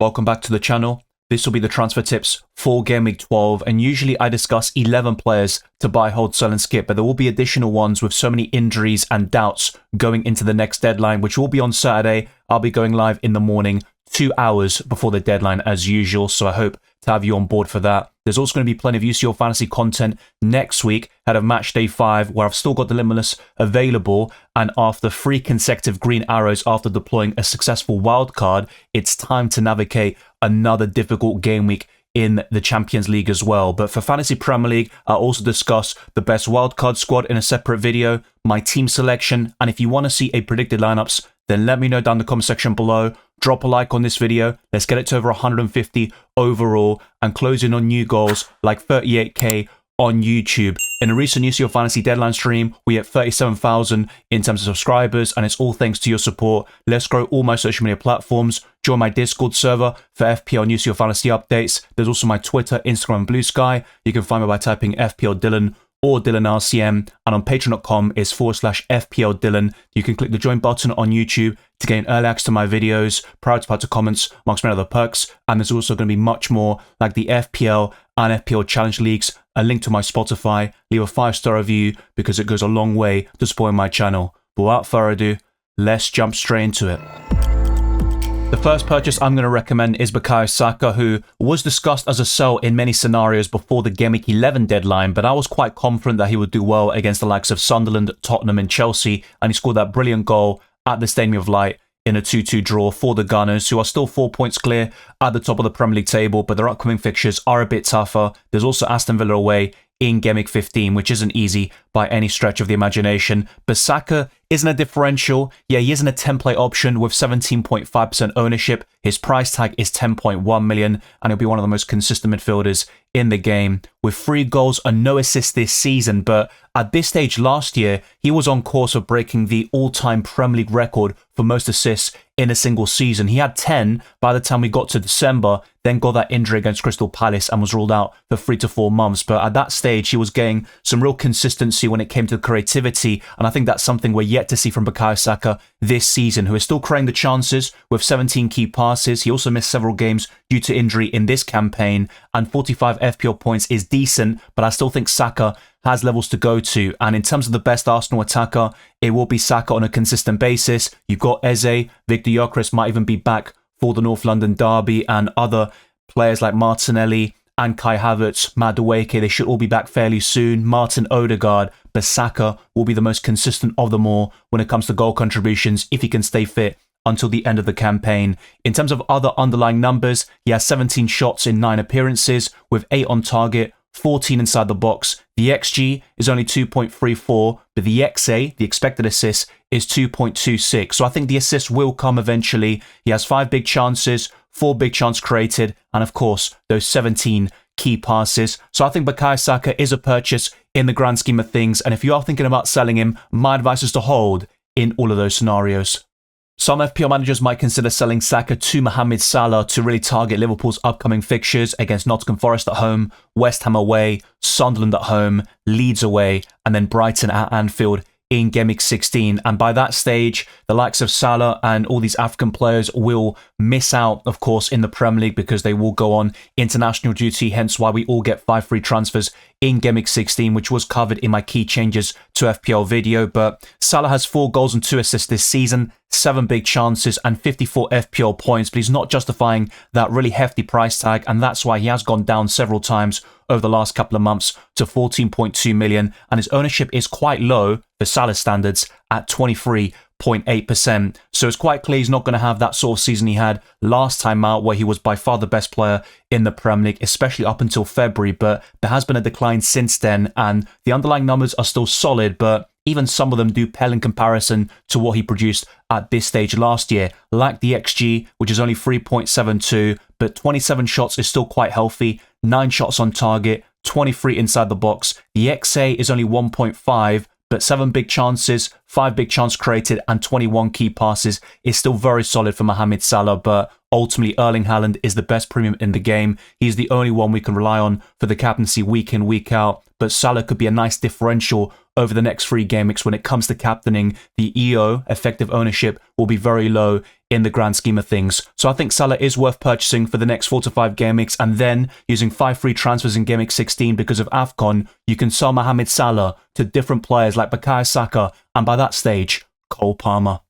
Welcome back to the channel. This will be the transfer tips for Game Week 12, and usually I discuss 11 players to buy, hold, sell and skip, but there will be additional ones with so many injuries and doubts going into the next deadline, which will be on Saturday. I'll be going live in the morning, 2 hours before the deadline as usual, so I hope to have you on board for that. There's also going to be plenty of UCL fantasy content next week ahead of match day 5, where I've still got the Limitless available, and after 3 consecutive green arrows after deploying a successful wildcard, it's time to navigate another difficult game week in the Champions League as well. But for Fantasy Premier League, I'll also discuss the best wildcard squad in a separate video, my team selection, and if you want to see a predicted lineups, then let me know down in the comment section below. Drop a like on this video. Let's get it to over 150 overall and close in on new goals like 38k on YouTube. In a recent UCL Fantasy Deadline stream, we hit 37,000 in terms of subscribers, and it's all thanks to your support. Let's grow all my social media platforms. Join my Discord server for FPL and UCL Fantasy updates. There's also my Twitter, Instagram, and Blue Sky. You can find me by typing FPL Dylan or Dylan RCM, and on patreon.com is /FPL Dylan. You can click the join button on YouTube to gain early access to my videos, prior to comments, amongst many other perks, and there's also going to be much more like the FPL and FPL Challenge Leagues, a link to my Spotify. Leave a 5-star review because it goes a long way to supporting my channel. But without further ado, let's jump straight into it. The first purchase I'm going to recommend is Bukayo Saka, who was discussed as a sell in many scenarios before the Game Week 11 deadline, but I was quite confident that he would do well against the likes of Sunderland, Tottenham and Chelsea, and he scored that brilliant goal at the Stadium of Light in a 2-2 draw for the Gunners, who are still 4 points clear at the top of the Premier League table, but their upcoming fixtures are a bit tougher. There's also Aston Villa away in Game Week 15, which isn't easy by any stretch of the imagination. But Saka isn't a differential. Yeah, he isn't a template option with 17.5% ownership. His price tag is 10.1 million, and he'll be one of the most consistent midfielders in the game, with 3 goals and no assists this season. But at this stage last year, he was on course of breaking the all-time Premier League record for most assists in a single season. He had 10 by the time we got to December, then got that injury against Crystal Palace and was ruled out for 3 to 4 months. But at that stage, he was getting some real consistency when it came to creativity, and I think that's something we're yet to see from Bukayo Saka this season, who is still creating the chances with 17 key passes. He also missed several games due to injury in this campaign, and 45 FPL points is decent, but I still think Saka has levels to go to. And in terms of the best Arsenal attacker, it will be Saka on a consistent basis. You've got Eze, Victor Gyökeres might even be back for the North London derby, and other players like Martinelli and Kai Havertz, Madueke, they should all be back fairly soon. Martin Odegaard, but Saka will be the most consistent of them all when it comes to goal contributions if he can stay fit until the end of the campaign. In terms of other underlying numbers, he has 17 shots in 9 appearances with 8 on target, 14 inside the box. The XG is only 2.34, but the XA, the expected assists, is 2.26. So I think the assists will come eventually. He has 5 big chances, 4 big chances created, and of course, those 17 key passes. So I think Bukayo Saka is a purchase in the grand scheme of things, and if you are thinking about selling him, my advice is to hold in all of those scenarios. Some FPL managers might consider selling Saka to Mohamed Salah to really target Liverpool's upcoming fixtures against Nottingham Forest at home, West Ham away, Sunderland at home, Leeds away, and then Brighton at Anfield in Game Week 16. And by that stage, the likes of Salah and all these African players will miss out, of course, in the Premier League because they will go on international duty, hence why we all get 5 free transfers in Game Week 16, which was covered in my key changes to FPL video. But Salah has 4 goals and 2 assists this season, 7 big chances and 54 FPL points, but he's not justifying that really hefty price tag, and that's why he has gone down several times over the last couple of months to 14.2 million, and his ownership is quite low for Salah standards at 23.8%. So it's quite clear he's not going to have that sort of season he had last time out, where he was by far the best player in the Premier League, especially up until February. But there has been a decline since then, and the underlying numbers are still solid, but even some of them do pale in comparison to what he produced at this stage last year, like the XG, which is only 3.72, but 27 shots is still quite healthy, 9 shots on target, 23 inside the box. The XA is only 1.5, but 7 big chances, 5 big chances created, and 21 key passes is still very solid for Mohamed Salah. But ultimately, Erling Haaland is the best premium in the game. He's the only one we can rely on for the captaincy week in, week out. But Salah could be a nice differential over the next 3 game weeks when it comes to captaining. The EO, effective ownership, will be very low in the grand scheme of things. So I think Salah is worth purchasing for the next 4 to 5 game weeks, and then using 5 free transfers in game week 16 because of AFCON, you can sell Mohamed Salah to different players like Bukayo Saka, and by that stage, Cole Palmer.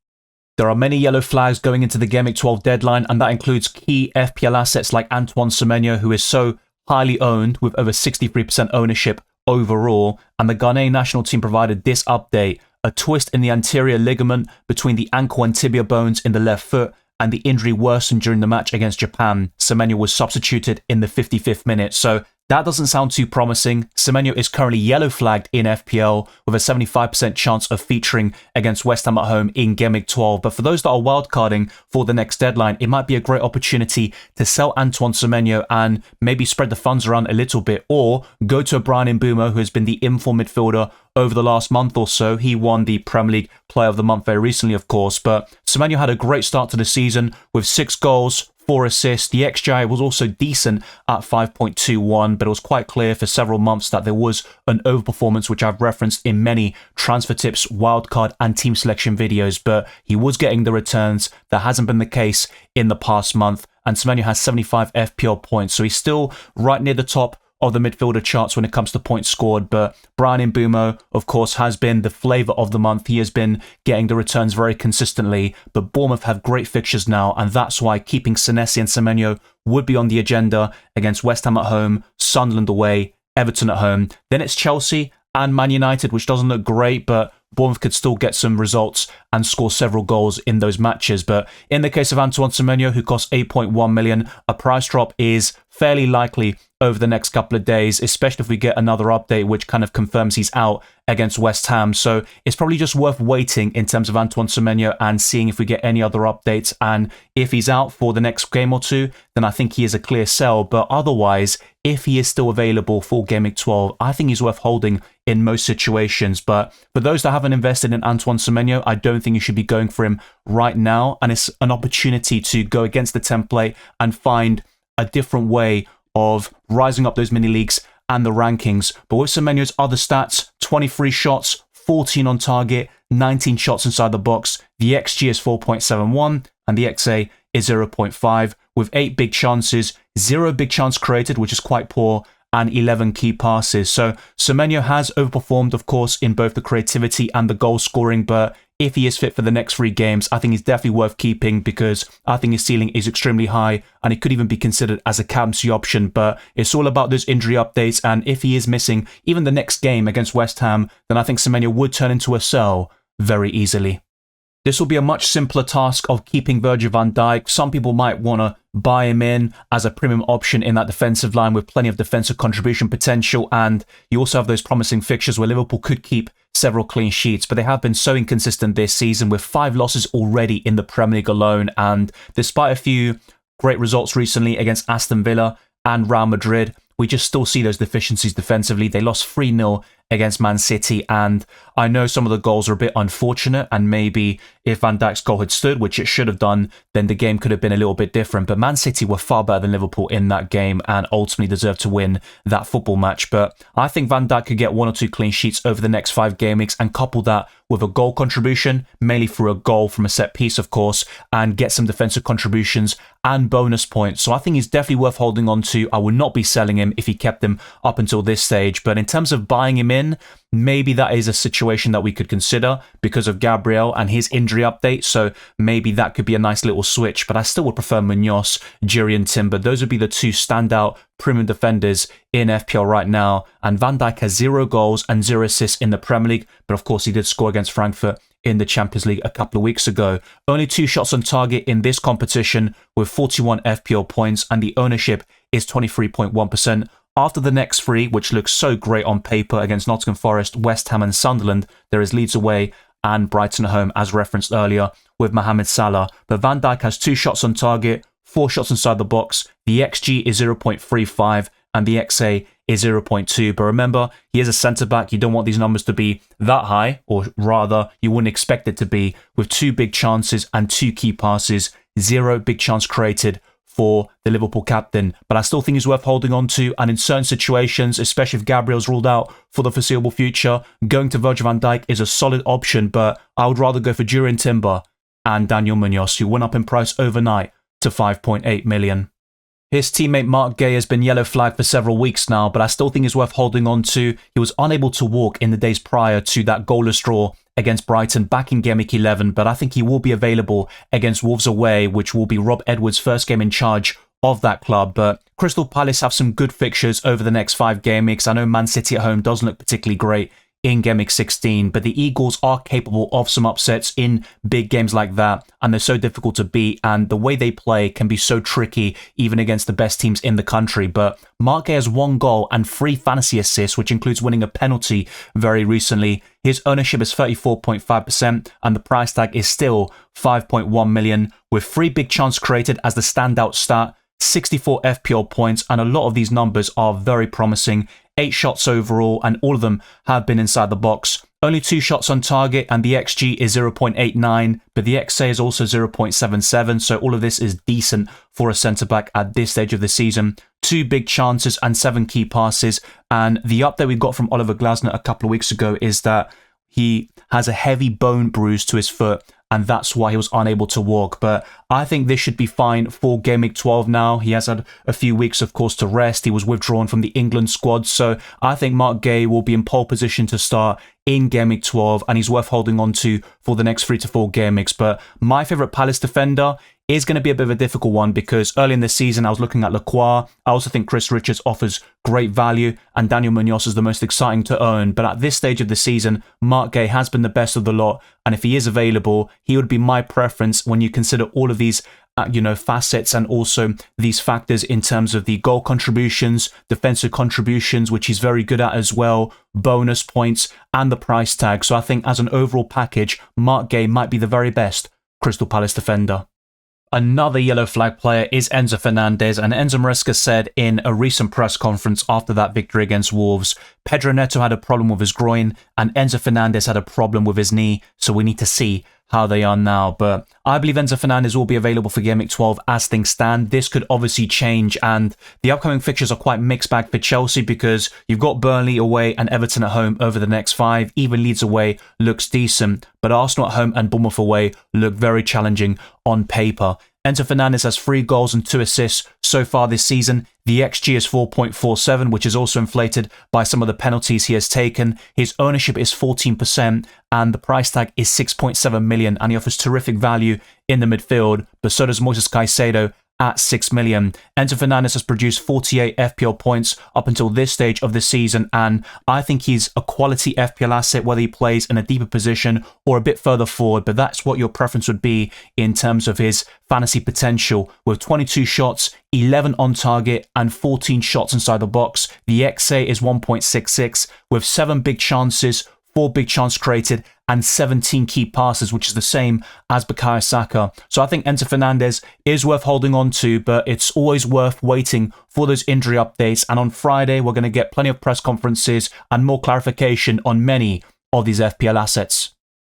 There are many yellow flags going into the Game Week 12 deadline, and that includes key FPL assets like Antoine Semenyo, who is so highly owned with over 63% ownership overall, and the Ghanaian national team provided this update: a twist in the anterior ligament between the ankle and tibia bones in the left foot, and the injury worsened during the match against Japan. Semenyo was substituted in the 55th minute, so that doesn't sound too promising. Semenyo is currently yellow flagged in FPL with a 75% chance of featuring against West Ham at home in Game Week 12. But for those that are wildcarding for the next deadline, it might be a great opportunity to sell Antoine Semenyo and maybe spread the funds around a little bit, or go to a Brian Mbeumo, who has been the informed midfielder over the last month or so. He won the Premier League Player of the Month very recently, of course, but Semenyo had a great start to the season with 6 goals, 4 assists. The XGI was also decent at 5.21, but it was quite clear for several months that there was an overperformance, which I've referenced in many transfer tips, wildcard and team selection videos, but he was getting the returns. That hasn't been the case in the past month, and Semenyo has 75 FPL points, so he's still right near the top of the midfielder charts when it comes to points scored. But Brian Mbeumo, of course, has been the flavour of the month. He has been getting the returns very consistently, but Bournemouth have great fixtures now, and that's why keeping Senesi and Semenyo would be on the agenda against West Ham at home, Sunderland away, Everton at home. Then it's Chelsea and Man United, which doesn't look great, but Bournemouth could still get some results and score several goals in those matches. But in the case of Antoine Semenyo, who costs 8.1 million, a price drop is fairly likely over the next couple of days, especially if we get another update which kind of confirms he's out against West Ham. So it's probably just worth waiting in terms of Antoine Semenyo and seeing if we get any other updates. And if he's out for the next game or two, then I think he is a clear sell. But otherwise, if he is still available for Game Week 12, I think he's worth holding in most situations. But for those that haven't invested in Antoine Semenyo, I don't think you should be going for him right now. And it's an opportunity to go against the template and find a different way of rising up those mini leagues and the rankings. But with Semenyo's other stats, 23 shots, 14 on target, 19 shots inside the box, the XG is 4.71 and the XA is 0.5, with 8 big chances, 0 big chance created, which is quite poor, and 11 key passes. So Semenyo has overperformed, of course, in both the creativity and the goal scoring, but if he is fit for the next 3 games, I think he's definitely worth keeping because I think his ceiling is extremely high and he could even be considered as a captaincy option. But it's all about those injury updates, and if he is missing even the next game against West Ham, then I think Semenyo would turn into a sell very easily. This will be a much simpler task of keeping Virgil van Dijk. Some people might want to buy him in as a premium option in that defensive line with plenty of defensive contribution potential, and you also have those promising fixtures where Liverpool could keep several clean sheets, but they have been so inconsistent this season with 5 losses already in the Premier League alone. And despite a few great results recently against Aston Villa and Real Madrid, we just still see those deficiencies defensively. They lost 3-0 against Man City, and I know some of the goals are a bit unfortunate, and maybe if Van Dijk's goal had stood, which it should have done, then the game could have been a little bit different. But Man City were far better than Liverpool in that game and ultimately deserved to win that football match. But I think Van Dijk could get 1 or 2 clean sheets over the next 5 game weeks and couple that with a goal contribution, mainly through a goal from a set piece, of course, and get some defensive contributions and bonus points. So I think he's definitely worth holding on to. I would not be selling him if he kept him up until this stage. But in terms of buying him in, maybe that is a situation that we could consider because of Gabriel and his injury update. So maybe that could be a nice little switch. But I still would prefer Munoz, Juri and Timber. Those would be the 2 standout premium defenders in FPL right now. And Van Dijk has 0 goals and 0 assists in the Premier League. But of course, he did score against Frankfurt in the Champions League a couple of weeks ago. Only 2 shots on target in this competition with 41 FPL points, and the ownership is 23.1%. After the next 3, which looks so great on paper against Nottingham Forest, West Ham and Sunderland, there is Leeds away and Brighton at home, as referenced earlier, with Mohamed Salah. But Van Dijk has 2 shots on target, 4 shots inside the box, the XG is 0.35 and the XA is 0.2. But remember, he is a centre-back. You don't want these numbers to be that high, or rather, you wouldn't expect it to be, with 2 big chances and 2 key passes, 0 big chance created for the Liverpool captain. But I still think he's worth holding on to, and in certain situations, especially if Gabriel's ruled out for the foreseeable future, going to Virgil van Dijk is a solid option, but I would rather go for Juri and Timber and Daniel Munoz, who went up in price overnight to 5.8 million. His teammate Mark Gay has been yellow flagged for several weeks now, but I still think he's worth holding on to. He was unable to walk in the days prior to that goalless draw against Brighton back in Gameweek 11, but I think he will be available against Wolves away, which will be Rob Edwards' first game in charge of that club. But Crystal Palace have some good fixtures over the next 5 game weeks. I know Man City at home doesn't look particularly great in Game Week 16, but the Eagles are capable of some upsets in big games like that, and they're so difficult to beat, and the way they play can be so tricky even against the best teams in the country. But Mark Gay has 1 goal and 3 fantasy assists, which includes winning a penalty very recently. His ownership is 34.5%, and the price tag is still 5.1 million, with 3 big chance created as the standout stat, 64 FPL points, and a lot of these numbers are very promising. 8 shots overall, and all of them have been inside the box. Only 2 shots on target, and the XG is 0.89, but the XA is also 0.77, so all of this is decent for a centre-back at this stage of the season. 2 big chances and 7 key passes, and the update we got from Oliver Glasner a couple of weeks ago is that he has a heavy bone bruise to his foot, and that's why he was unable to walk. But I think this should be fine for Game Week 12 now. He has had a few weeks, of course, to rest. He was withdrawn from the England squad, so I think Mark Gay will be in pole position to start in Game Week 12, and he's worth holding on to for the next 3 to 4 game weeks. But my favourite Palace defender is going to be a bit of a difficult one, because early in the season I was looking at Lacroix. I also think Chris Richards offers great value, and Daniel Munoz is the most exciting to own. But at this stage of the season, Mark Gay has been the best of the lot, and if he is available, he would be my preference when you consider all of these facets and also these factors in terms of the goal contributions, defensive contributions, which he's very good at as well, bonus points, and the price tag. So I think as an overall package, Mark Gay might be the very best Crystal Palace defender. Another yellow flag player is Enzo Fernandez, and Enzo Maresca said in a recent press conference after that victory against Wolves, Pedro Neto had a problem with his groin and Enzo Fernandez had a problem with his knee, so we need to see how they are now. But I believe Enzo Fernandez will be available for Game Week 12 as things stand. This could obviously change, and the upcoming fixtures are quite mixed bag for Chelsea, because you've got Burnley away and Everton at home over the next 5. Even Leeds away looks decent, but Arsenal at home and Bournemouth away look very challenging on paper. Enzo Fernandez has 3 goals and 2 assists so far this season. The XG is 4.47, which is also inflated by some of the penalties he has taken. His ownership is 14%, and the price tag is 6.7 million, and he offers terrific value in the midfield, but so does Moises Caicedo at 6 million. Enzo Fernandez has produced 48 FPL points up until this stage of the season, and I think he's a quality FPL asset, whether he plays in a deeper position or a bit further forward, but that's what your preference would be in terms of his fantasy potential. With 22 shots, 11 on target, and 14 shots inside the box, the XA is 1.66, with 7 big chances, 4 big chance created, and 17 key passes, which is the same as Bukayo Saka. So I think Enzo Fernandez is worth holding on to, but it's always worth waiting for those injury updates. And on Friday, we're going to get plenty of press conferences and more clarification on many of these FPL assets.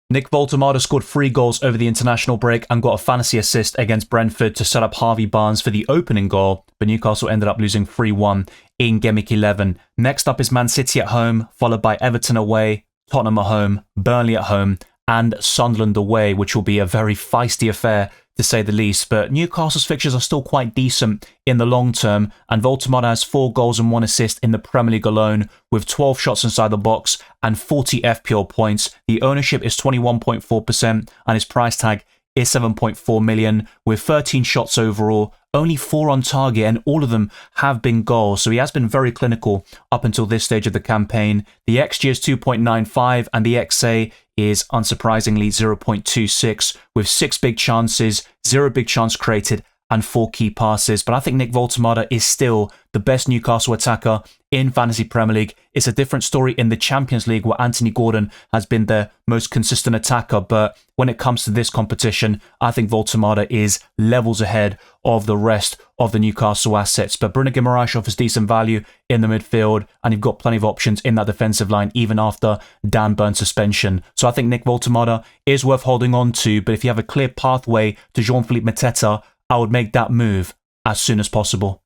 Nick Voltemada scored 3 goals over the international break and got a fantasy assist against Brentford to set up Harvey Barnes for the opening goal, but Newcastle ended up losing 3-1 in Game Week 11. Next up is Man City at home, followed by Everton away, Tottenham at home, Burnley at home, and Sunderland away, which will be a very feisty affair to say the least. But Newcastle's fixtures are still quite decent in the long term, and Voltemada has 4 goals and 1 assist in the Premier League alone, with 12 shots inside the box and 40 FPL points. The ownership is 21.4%, and his price tag is 7.4 million, with 13 shots overall, only 4 on target, and all of them have been goals. So he has been very clinical up until this stage of the campaign. The XG is 2.95, and the XA is unsurprisingly 0.26, with 6 big chances, 0 big chance created, and 4 key passes. But I think Nick Voltemada is still the best Newcastle attacker in Fantasy Premier League. It's a different story in the Champions League, where Anthony Gordon has been their most consistent attacker. But when it comes to this competition, I think Voltemada is levels ahead of the rest of the Newcastle assets. But Bruno Guimaraes offers decent value in the midfield, and you've got plenty of options in that defensive line, even after Dan Burn's suspension. So I think Nick Voltemada is worth holding on to, but if you have a clear pathway to Jean-Philippe Mateta, I would make that move as soon as possible.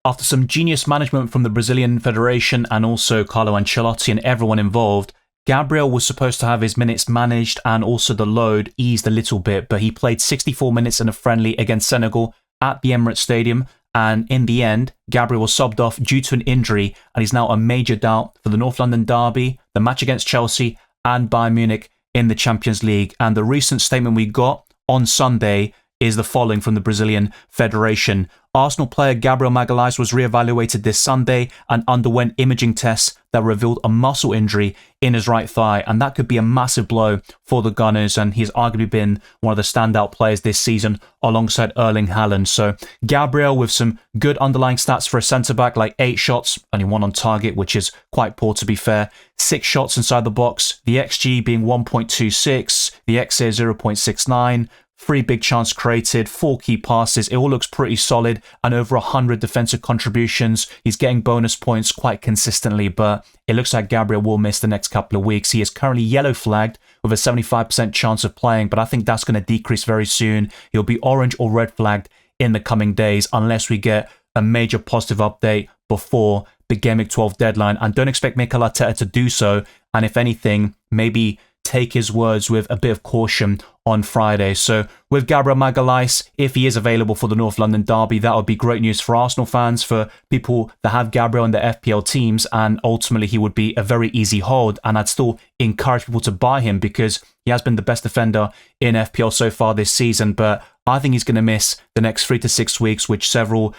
After some genius management from the Brazilian Federation and also Carlo Ancelotti and everyone involved, Gabriel was supposed to have his minutes managed and also the load eased a little bit, but he played 64 minutes in a friendly against Senegal at the Emirates Stadium. And in the end, Gabriel was subbed off due to an injury, and he's now a major doubt for the North London derby, the match against Chelsea, and Bayern Munich in the Champions League. And the recent statement we got on Sunday is the following from the Brazilian Federation. Arsenal player Gabriel Magalhaes was re-evaluated this Sunday and underwent imaging tests that revealed a muscle injury in his right thigh, and that could be a massive blow for the Gunners, and he's arguably been one of the standout players this season alongside Erling Haaland. So Gabriel with some good underlying stats for a centre-back, like 8 shots, only 1 on target, which is quite poor to be fair, 6 shots inside the box, the XG being 1.26, the XA 0.69, 3 big chance created, 4 key passes. It all looks pretty solid, and over 100 defensive contributions. He's getting bonus points quite consistently, but it looks like Gabriel will miss the next couple of weeks. He is currently yellow flagged with a 75% chance of playing, but I think that's going to decrease very soon. He'll be orange or red flagged in the coming days unless we get a major positive update before the Game Week 12 deadline. And don't expect Mikel Arteta to do so. And if anything, maybe take his words with a bit of caution on Friday. So with Gabriel Magalhaes, if he is available for the North London derby, that would be great news for Arsenal fans, for people that have Gabriel in their FPL teams, and ultimately he would be a very easy hold. And I'd still encourage people to buy him because he has been the best defender in FPL so far this season, but I think he's going to miss the next 3 to 6 weeks, which several,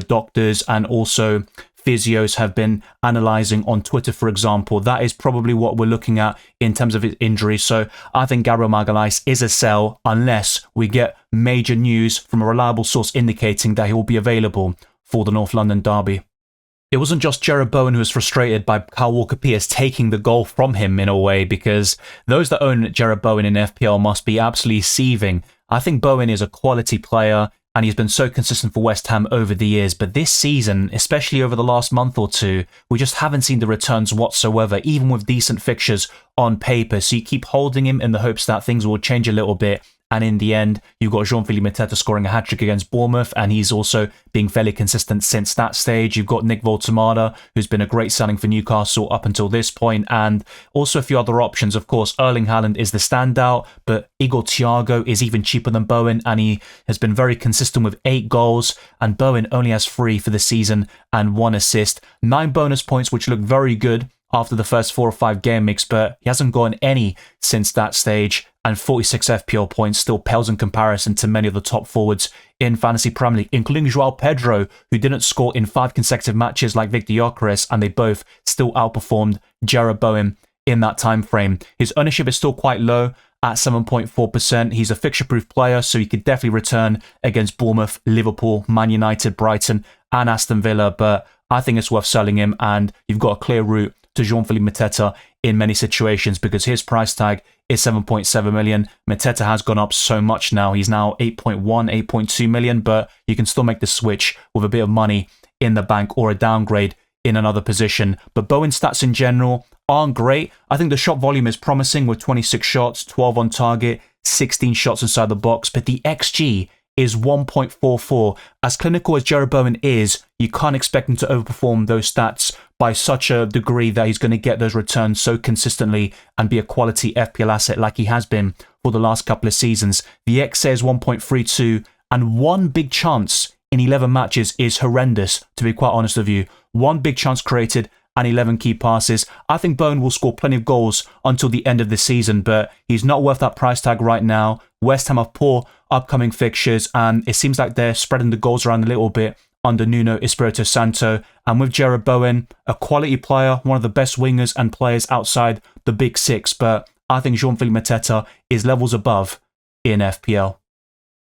doctors and also physios have been analysing on Twitter, for example. That is probably what we're looking at in terms of his injury. So I think Gabriel Magalhaes is a sell unless we get major news from a reliable source indicating that he will be available for the North London derby. It wasn't just Jared Bowen who was frustrated by Kyle Walker-Peters taking the goal from him in a way, because those that own Jared Bowen in FPL must be absolutely seething. I think Bowen is a quality player, and he's been so consistent for West Ham over the years. But this season, especially over the last month or two, we just haven't seen the returns whatsoever, even with decent fixtures on paper. So you keep holding him in the hopes that things will change a little bit. And in the end, you've got Jean-Philippe Mateta scoring a hat-trick against Bournemouth, and he's also being fairly consistent since that stage. You've got Nick Voltemada, who's been a great signing for Newcastle up until this point, and also a few other options. Of course, Erling Haaland is the standout, but Igor Thiago is even cheaper than Bowen, and he has been very consistent with 8 goals, and Bowen only has 3 for the season and 1 assist. 9 bonus points, which look very good after the first 4 or 5 game weeks, but he hasn't gotten any since that stage, and 46 FPL points still pales in comparison to many of the top forwards in Fantasy Premier League, including Joao Pedro, who didn't score in 5 consecutive matches like Victor Gyökeres, and they both still outperformed Jared Bowen in that time frame. His ownership is still quite low at 7.4%. He's a fixture-proof player, so he could definitely return against Bournemouth, Liverpool, Man United, Brighton, and Aston Villa, but I think it's worth selling him, and you've got a clear route to Jean-Philippe Mateta in many situations because his price tag is 7.7 million. Mateta has gone up so much now. He's now 8.1, 8.2 million, but you can still make the switch with a bit of money in the bank or a downgrade in another position. But Bowen's stats in general aren't great. I think the shot volume is promising with 26 shots, 12 on target, 16 shots inside the box, but the XG is 1.44. As clinical as Jared Bowen is, you can't expect him to overperform those stats by such a degree that he's going to get those returns so consistently and be a quality FPL asset like he has been for the last couple of seasons. The XA is 1.32, and 1 big chance in 11 matches is horrendous, to be quite honest with you. 1 big chance created and 11 key passes. I think Bowen will score plenty of goals until the end of the season, but he's not worth that price tag right now. West Ham have poor upcoming fixtures, and it seems like they're spreading the goals around a little bit under Nuno Espirito Santo. And with Jared Bowen, a quality player, one of the best wingers and players outside the big 6, but I think Jean-Philippe Mateta is levels above in FPL.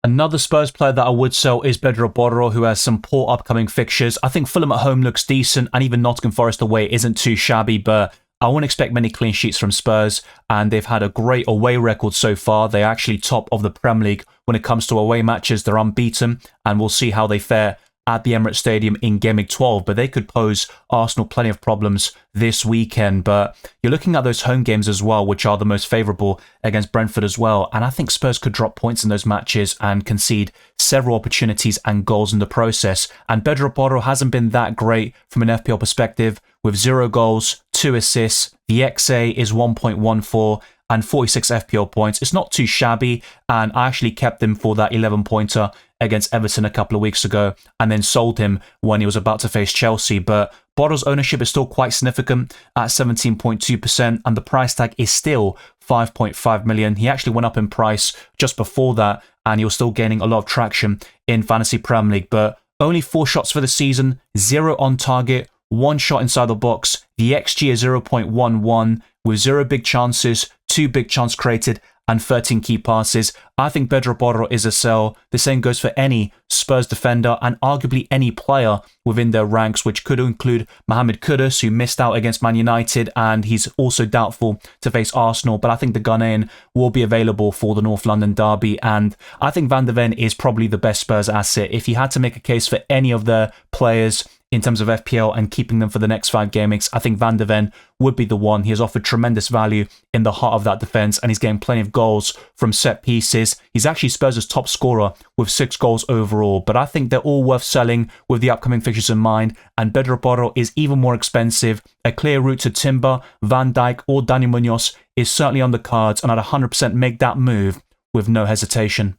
Another Spurs player that I would sell is Pedro Porro, who has some poor upcoming fixtures. I think Fulham at home looks decent, and even Nottingham Forest away isn't too shabby, but I wouldn't expect many clean sheets from Spurs, and they've had a great away record so far. They're actually top of the Premier League when it comes to away matches. They're unbeaten, and we'll see how they fare at the Emirates Stadium in Game Week 12, but they could pose Arsenal plenty of problems this weekend. But you're looking at those home games as well, which are the most favourable against Brentford as well, and I think Spurs could drop points in those matches and concede several opportunities and goals in the process. And Pedro Porro hasn't been that great from an FPL perspective, with 0 goals, 2 assists. The XA is 1.14 and 46 FPL points. It's not too shabby, and I actually kept him for that 11-pointer against Everton a couple of weeks ago and then sold him when he was about to face Chelsea. But Borrell's ownership is still quite significant at 17.2%, and the price tag is still 5.5 million. He actually went up in price just before that, and he was still gaining a lot of traction in Fantasy Premier League. But only 4 shots for the season, 0 on target, 1 shot inside the box. The XG is 0.11 with 0 big chances, 2 big chance created, and 13 key passes. I think Pedro Porro is a sell. The same goes for any Spurs defender and arguably any player within their ranks, which could include Mohamed Kudus, who missed out against Man United, and he's also doubtful to face Arsenal. But I think the Ghanaian will be available for the North London derby, and I think Van de Ven is probably the best Spurs asset. If you had to make a case for any of their players in terms of FPL and keeping them for the next 5 game weeks, I think Van de Ven would be the one. He has offered tremendous value in the heart of that defence, and he's getting plenty of goals from set pieces. He's actually Spurs' top scorer with 6 goals overall, but I think they're all worth selling with the upcoming fixtures in mind, and Pedro Porro is even more expensive. A clear route to Timber, Van Dijk or Dani Munoz is certainly on the cards, and I'd 100% make that move with no hesitation.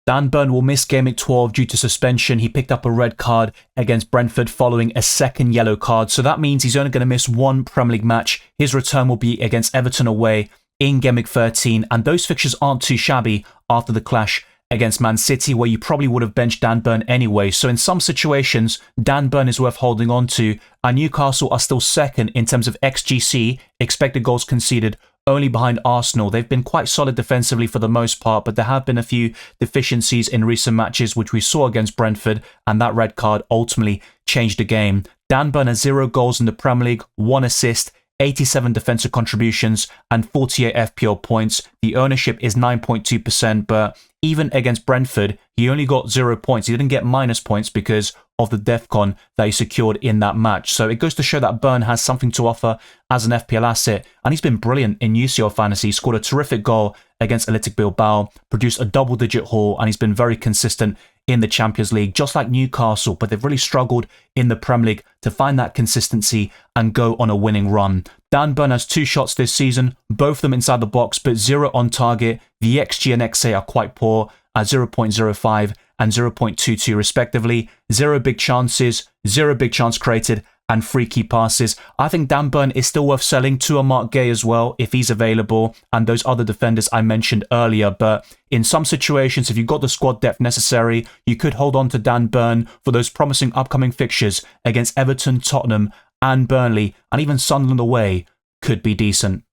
Dan Burn will miss Game Week 12 due to suspension. He picked up a red card against Brentford following a second yellow card, so that means he's only going to miss 1 Premier League match. His return will be against Everton away in Game Week 13, and those fixtures aren't too shabby after the clash against Man City, where you probably would have benched Dan Burn anyway. So in some situations, Dan Burn is worth holding on to, and Newcastle are still second in terms of XGC, expected goals conceded, only behind Arsenal. They've been quite solid defensively for the most part, but there have been a few deficiencies in recent matches, which we saw against Brentford, and that red card ultimately changed the game. Dan Burn has 0 goals in the Premier League, 1 assist, 87 defensive contributions, and 48 FPL points. The ownership is 9.2%, but even against Brentford, he only got 0 points. He didn't get minus points because of the DEFCON that he secured in that match. So it goes to show that Burn has something to offer as an FPL asset, and he's been brilliant in UCL fantasy. He scored a terrific goal against Athletic Bilbao, produced a double-digit haul, and he's been very consistent in the Champions League, just like Newcastle, but they've really struggled in the Premier League to find that consistency and go on a winning run. Dan Burn has 2 shots this season, both of them inside the box, but 0 on target. The XG and XA are quite poor at 0.05 and 0.22 respectively. 0 big chances, 0 big chance created, and 3 key passes. I think Dan Burn is still worth selling to a Mark Gay as well if he's available, and those other defenders I mentioned earlier. But in some situations, if you've got the squad depth necessary, you could hold on to Dan Burn for those promising upcoming fixtures against Everton, Tottenham, and Burnley, and even Sunderland away could be decent.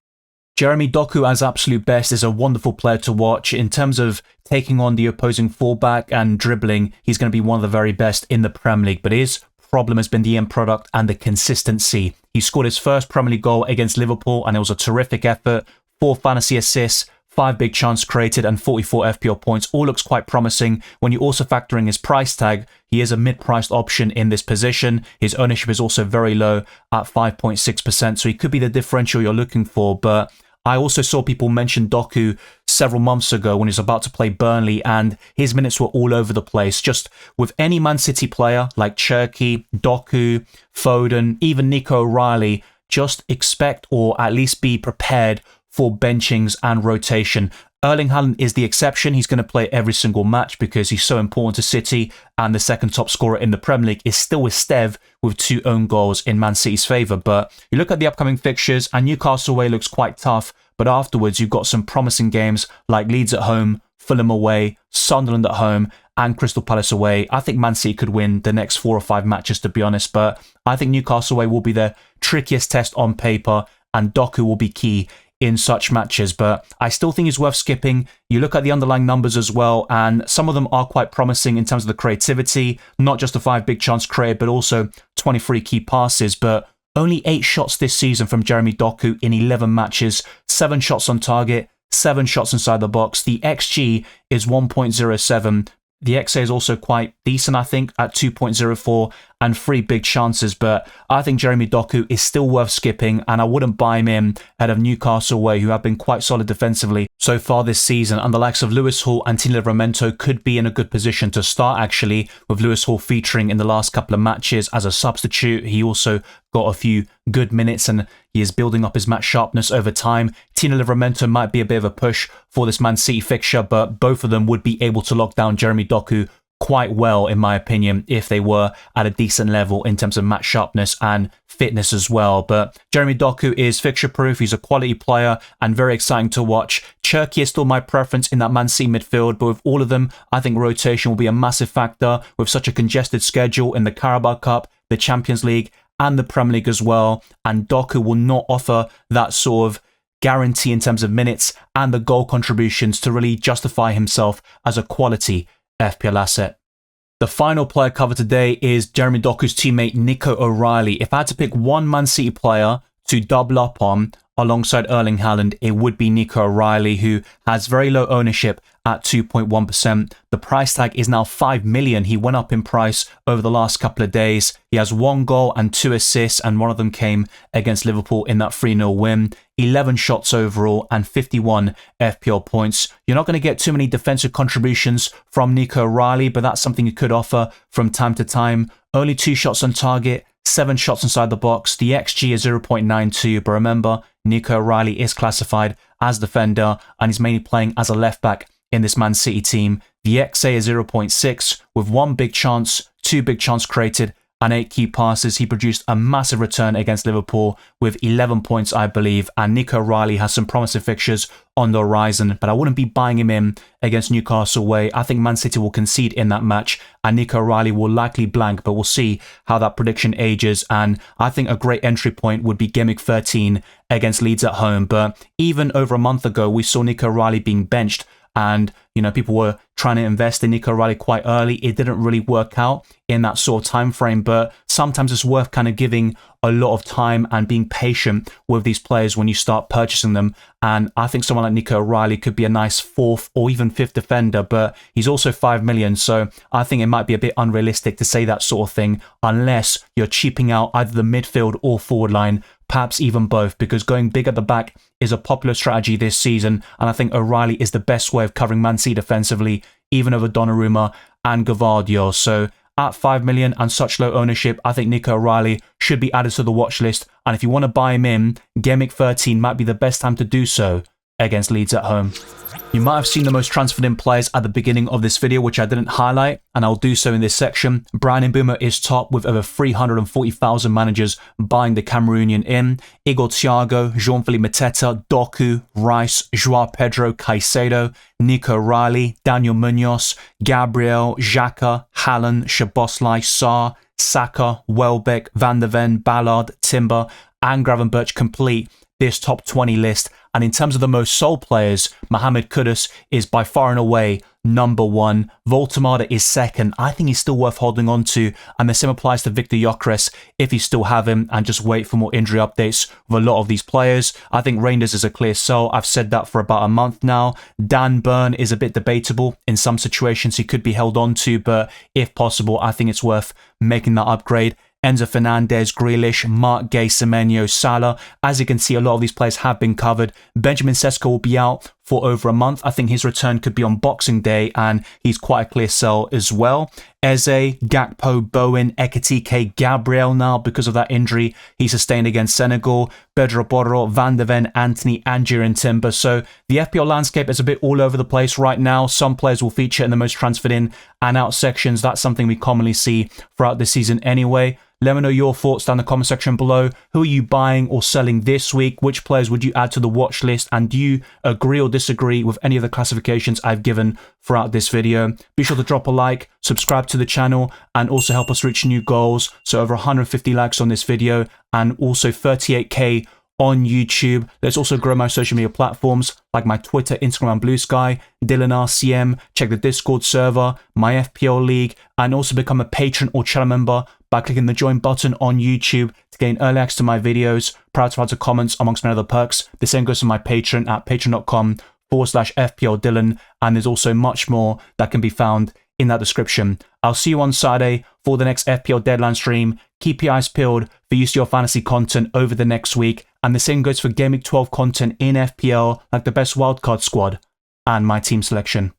Jeremy Doku as absolute best is a wonderful player to watch. In terms of taking on the opposing fullback and dribbling, he's going to be one of the very best in the Premier League, but his problem has been the end product and the consistency. He scored his first Premier League goal against Liverpool, and it was a terrific effort. 4 fantasy assists, 5 big chance created, and 44 FPL points. All looks quite promising. When you also factor in his price tag, he is a mid-priced option in this position. His ownership is also very low at 5.6%, so he could be the differential you're looking for. But I also saw people mention Doku several months ago when he was about to play Burnley, and his minutes were all over the place. Just with any Man City player like Cherki, Doku, Foden, even Nico O'Reilly, just expect or at least be prepared for benchings and rotation. Erling Haaland is the exception. He's going to play every single match because he's so important to City, and the second top scorer in the Premier League is still Esteve with 2 own goals in Man City's favour. But you look at the upcoming fixtures, and Newcastle away looks quite tough, but afterwards you've got some promising games like Leeds at home, Fulham away, Sunderland at home, and Crystal Palace away. I think Man City could win the next 4 or 5 matches, to be honest, but I think Newcastle away will be their trickiest test on paper, and Doku will be key in such matches, but I still think it's worth skipping. You look at the underlying numbers as well, and some of them are quite promising in terms of the creativity, not just the 5 big chance created, but also 23 key passes. But only 8 shots this season from Jeremy Doku in 11 matches, 7 shots on target, 7 shots inside the box. The XG is 1.07. The XA is also quite decent, I think, at 2.04 and 3 big chances, but I think Jeremy Doku is still worth skipping, and I wouldn't buy him in ahead of Newcastle away, who have been quite solid defensively so far this season, and the likes of Lewis Hall and Tino Livramento could be in a good position to start, actually, with Lewis Hall featuring in the last couple of matches as a substitute. He also got a few good minutes, and He is building up his match sharpness over time. Tino Livramento might be a bit of a push for this Man City fixture, but both of them would be able to lock down Jeremy Doku quite well, in my opinion, if they were at a decent level in terms of match sharpness and fitness as well. But Jeremy Doku is fixture proof. He's a quality player and very exciting to watch. Cherki is still my preference in that Man City midfield, but with all of them, I think rotation will be a massive factor with such a congested schedule in the Carabao Cup, the Champions League and the Premier League as well. And Doku will not offer that sort of guarantee in terms of minutes and the goal contributions to really justify himself as a quality FPL asset. The final player covered today is Jeremy Doku's teammate Nico O'Reilly. If I had to pick one Man City player to double up on alongside Erling Haaland, it would be Nico O'Reilly, who has very low ownership at 2.1%. The price tag is now 5 million. He went up in price over the last couple of days. He has 1 goal and 2 assists, and one of them came against Liverpool in that 3-0 win. 11 shots overall and 51 FPL points. You're not going to get too many defensive contributions from Nico O'Reilly, but that's something you could offer from time to time. Only 2 shots on target, 7 shots inside the box. The XG is 0.92, but remember, Nico O'Reilly is classified as defender and he's mainly playing as a left back in this Man City team. The XA is 0.6 with 1 big chance, 2 big chance created and 8 key passes. He produced a massive return against Liverpool with 11 points, I believe, and Nico O'Reilly has some promising fixtures on the horizon, but I wouldn't be buying him in against Newcastle away. I think Man City will concede in that match and Nico O'Reilly will likely blank, but we'll see how that prediction ages. And I think a great entry point would be Gameweek 13 against Leeds at home. But even over a month ago, we saw Nico O'Reilly being benched and, you know, people were trying to invest in Nico O'Reilly quite early. It didn't really work out in that sort of time frame, but sometimes it's worth kind of giving a lot of time and being patient with these players when you start purchasing them. And I think someone like Nico O'Reilly could be a nice 4th or even 5th defender, but he's also 5 million. So I think it might be a bit unrealistic to say that sort of thing unless you're cheaping out either the midfield or forward line, perhaps even both, because going big at the back is a popular strategy this season. And I think O'Reilly is the best way of covering Man City defensively, even over Donnarumma and Gvardiol. So at 5 million and such low ownership, I think Nico O'Reilly should be added to the watch list. And if you want to buy him in, Gameweek 13 might be the best time to do so against Leeds at home. You might have seen the most transferred in players at the beginning of this video, which I didn't highlight, and I'll do so in this section. Bryan Mbeumo is top with over 340,000 managers buying the Cameroonian in. Igor Thiago, Jean-Philippe Mateta, Doku, Rice, Joao Pedro, Caicedo, Nico O'Reilly, Daniel Munoz, Gabriel, Xhaka, Haaland, Szoboszlai, Sarr, Saka, Welbeck, Van der Ven, Ballard, Timber, and Gravenberch complete this top 20 list. And in terms of the most sold players, Mohamed Kudus is by far and away number 1. Voltemada is second. I think he's still worth holding on to. And the same applies to Victor Gyökeres if you still have him, and just wait for more injury updates with a lot of these players. I think Reinders is a clear sell. I've said that for about a month now. Dan Burn is a bit debatable. In some situations, he could be held on to, but if possible, I think it's worth making that upgrade. Enzo Fernandez, Grealish, Mark Gay, Semenyo, Salah. As you can see, a lot of these players have been covered. Benjamin Sesko will be out for over a month. I think his return could be on Boxing Day, and he's quite a clear sell as well. Eze, Gakpo, Bowen, Ekitike, Gabriel now because of that injury he sustained against Senegal. Pedro Porro, Van der Ven, Anthony, Angier and Timber. So the FPL landscape is a bit all over the place right now. Some players will feature in the most transferred in and out sections. That's something we commonly see throughout the season anyway. Let me know your thoughts down in the comment section below. Who are you buying or selling this week? Which players would you add to the watch list? And do you agree or disagree with any of the classifications I've given throughout this video? Be sure to drop a like, subscribe to the channel, and also help us reach new goals. So over 150 likes on this video and also 38k on YouTube. Let's also grow my social media platforms like my Twitter, Instagram, and Blue Sky, Dylan RCM. Check the Discord server, my FPL League, and also become a patron or channel member by clicking the join button on YouTube to gain early access to my videos, proud to answer comments, amongst many other perks. The same goes to my Patreon at patreon.com/FPL Dylan, and there's also much more that can be found in that description. I'll see you on Saturday for the next FPL deadline stream. Keep your eyes peeled for UCL fantasy content over the next week, and the same goes for Gameweek 12 content in FPL, like the best wildcard squad and my team selection.